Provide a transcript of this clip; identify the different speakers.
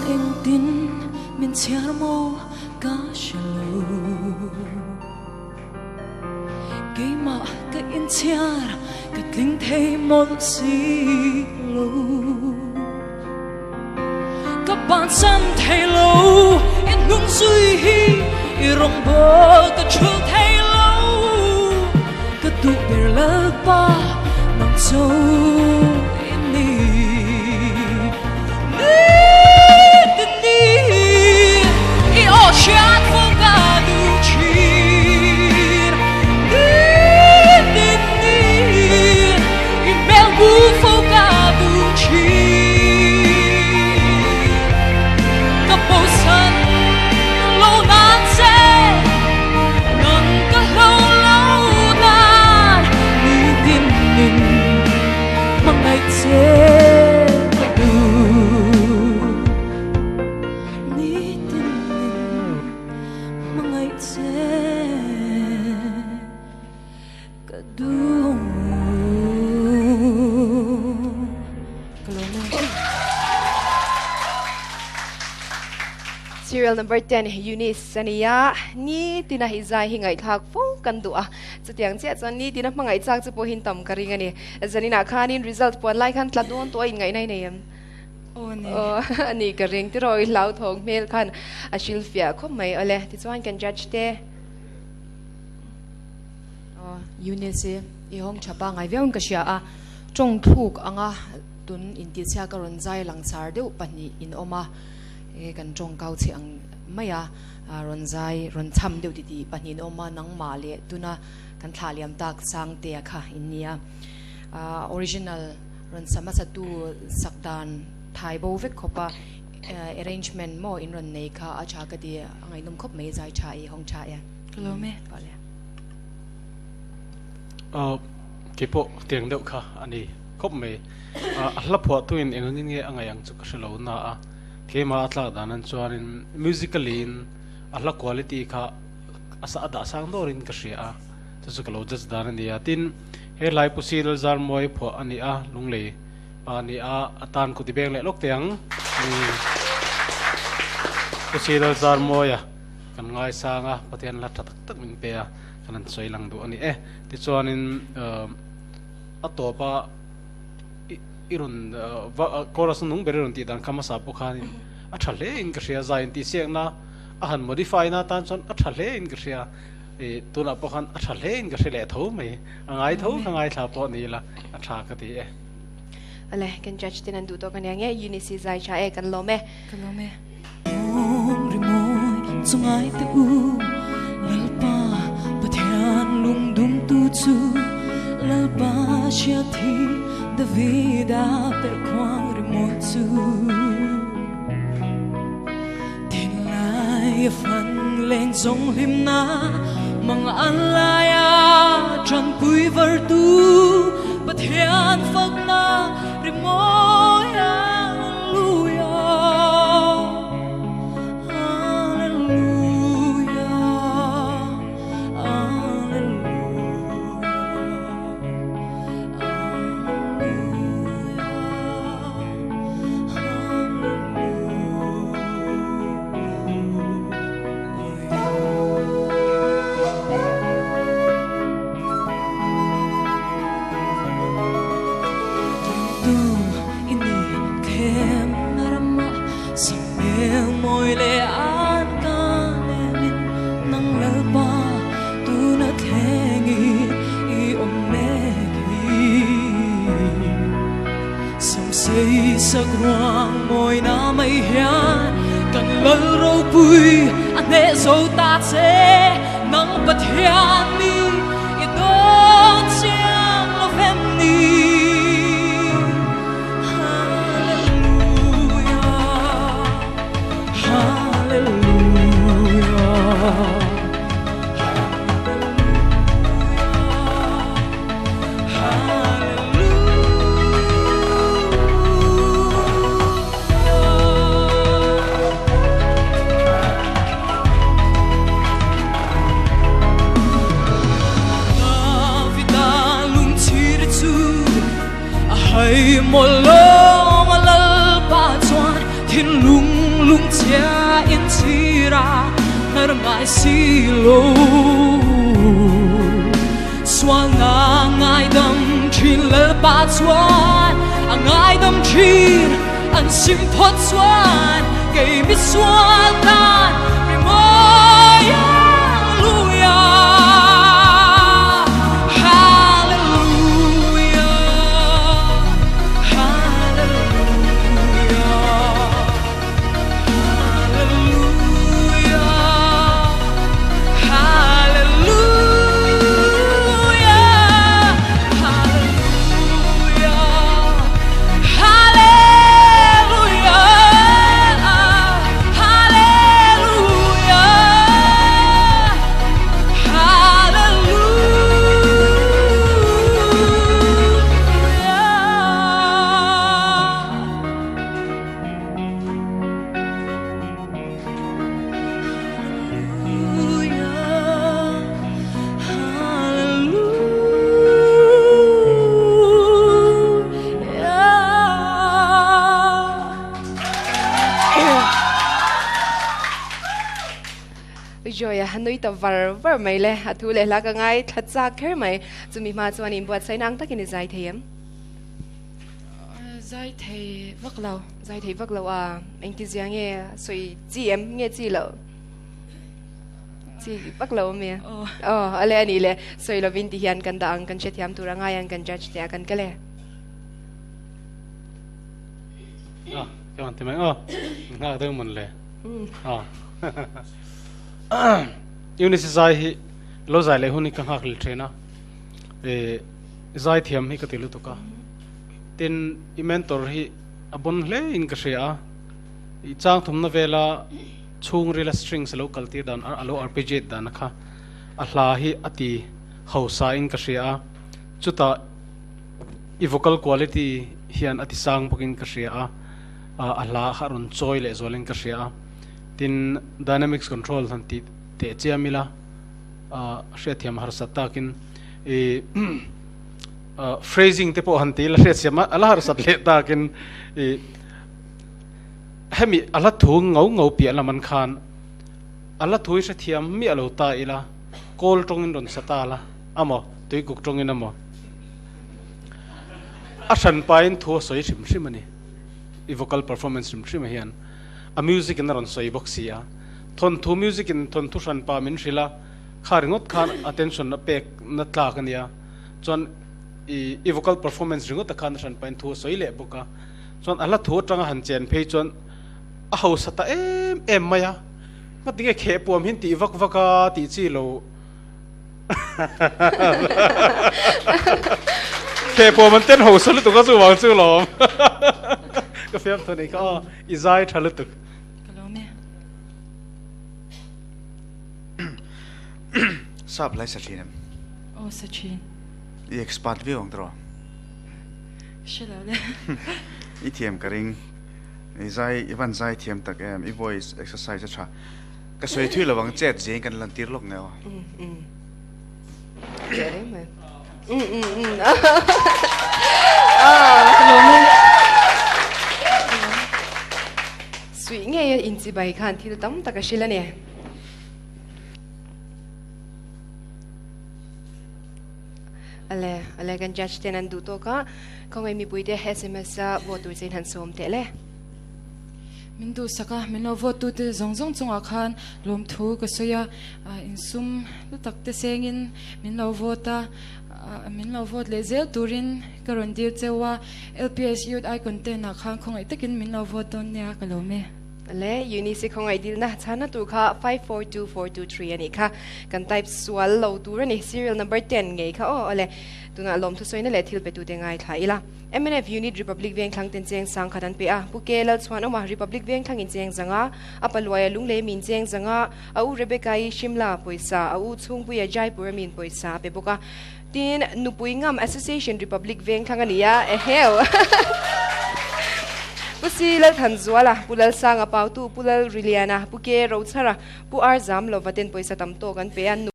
Speaker 1: em tin mình chia mô cá shallow cái mà cái in chia cái linh thấy một xí lâu các bạn chân thấy lâu em ngưng suy hi rong bơ cái chưa thấy lâu cái tụ bể lỡ ba nằm sâu
Speaker 2: Serial number 10 Eunice Sania ni tina hizai hingai thak fo kan du a chutiang che chan ni tina mangai chak chu po hin tam karinga ni zanina khanin result pon lai khan tladon to in ngai nai nei em ani ka ring ti roi lau thong mel khan a Silvia khom mai ale ti chuan kan judge te
Speaker 3: Eunice I hong chapa ngai veun ka sia a chong thuk anga tun in ti sia ka ron zai lang char deuh pani in oma kan chong kau chi ang maya ron zai ron cham deuh ti ti pani in oma nang ma le tuna kan thaliam tak sang te kha in nia original ron sama sa tu sakdan thai bo vek khopa arrangement mo in ron nei kha a cha ka di angai num khop mai zai cha I hong cha ya
Speaker 1: hello me
Speaker 3: vale
Speaker 4: kipo tiang deuh kha ani khop mai ahla phwa tuin engangin nge angayang chu ka shalo na a kema atla danan chuanin musically in ahla quality kha asa ada sang dorin ka ria chu chu kalo just danan dia tin he lai pusil zar moi pho ani a lungle ani a atan ku ti beng le lok tiang pusil zar moya kan ngai sanga pathian la tak tak min pe a kanan soi lang du ani ti chuanin atopa irun chorus nung beron ti dan kama sa pokhanin a thale in ka ria zain ti siang na a han modify na tan chon a thale in ka ria tuna pokhan a thale in ka ria tho mai angai tho kangai tha po ni la a tha ka ti
Speaker 2: ale kan judge tin an du to kan yang Eunice zai cha kan lo me
Speaker 1: rimoi sungai te u lalpa pathian lung dum tu chu lalpa sia thi da vida per quang rimoi chu tin lai fan leng zong lim na mang an laya chan pui ver tu pathian phak na rimoi sắc ruang môi na mây hian kan lal ro pui ane zo ta che nang pathian mi I don siang lo vem ni hallelujah hallelujah chia in chi ra nở ngài xì lô xoa ngà ngài đâm chín lỡ ba chuan ngài đâm chín anh sim thoát xuan cây mi xuan tan vì môi
Speaker 2: joya hanoi ta var mai le athu le la ka ngai thatcha kher mai chumi ma chuan in buat sai nang takin zai theiam
Speaker 3: zai thei
Speaker 2: vak lo a anh ti giang nghe soi chi em nghe chi lo chi vak lo me ale ani le soi lo vin ti hian kan dang kan chethiam tu rangai an kan judge tia kan kale
Speaker 4: cái bạn thì mấy ngã tới mình lệ Eunice zai hi lo zai le huni kan hak le trena zai thiam hi ka tilu to ka tin I mentor hi abon hle in ka shea I chang thum na vela chung rela strings local ti dan alo arpeggio dan kha a hla hi ati hausa in ka shea chuta I vocal quality hian ati sang pokin ka shea a hla harun choi le zolen ka shea tin dynamics control than ti te chiamila hrethiam har satakin phrasing te po hanti la hrethiam ala har sat le takin hemi ala thu ngau pi la man khan ala thui hrethiam mi alo ta ila kol tongin ron satala amo tui kuk tongin amo a san pain thu soi sim simani I vocal performance sim sim hian a music in ron soi boxia thon thu music in thon thu san pa min rila kharingot khan attention na pek na tla kania chon I vocal performance ringot khan san pain thu soi le boka chon ala thu tanga han chen phei chon a ho sata em maya matinge khe pom hin ti vak vaka ti chi lo khe pom man ten ho solu tu ka chu wang chu lo ka fiam thoni ka izai thalutuk
Speaker 5: Sab lai Sachin.
Speaker 3: Oh, Sachin.
Speaker 5: I expand vi ong dro.
Speaker 3: Shilale.
Speaker 5: I thiam karing. I zai ivan zai thiam tak em I voice exercise cha. Ka soi thui lawang chet jeng kan lan tir lok ne.
Speaker 2: Kere me sui nghe in chi bai khan thil tam taka shila ne ale kan judge tenan du to ka kongai mi puite SMS sa votu sein han som te le
Speaker 3: min du saka min no vote tu te zong chung akhan lom thu ka soya in sum lu tak te sengin min no vota min no vote le zel turin karon dir chewa LPS youth I content akhan khongai takin min no vote ton nya ka lo me
Speaker 2: le Eunice kongai dil na chana tu kha 542423 ani kha kan type swal lo tur ani serial number 10 ngei kha ole tuna lom thu soina le thil pe tu te ngai tha ila MNF unit Republic Veng thlang ten cheng sang khadan pe a pukela chwan oma Republic Veng thlang in cheng zanga apalwaya lungle min cheng zanga au Rebecca I Shimla poisa au chungpuya Jaipur min poisa pe boka tin nupuingam Association Republic Veng thlang ania e hell Pusila Tanzuala, Pulal Sanga Pautu, Pulal Riliana, Puke Rotsara, Pu Arzam Lovaten Poisa Tamto, and Pean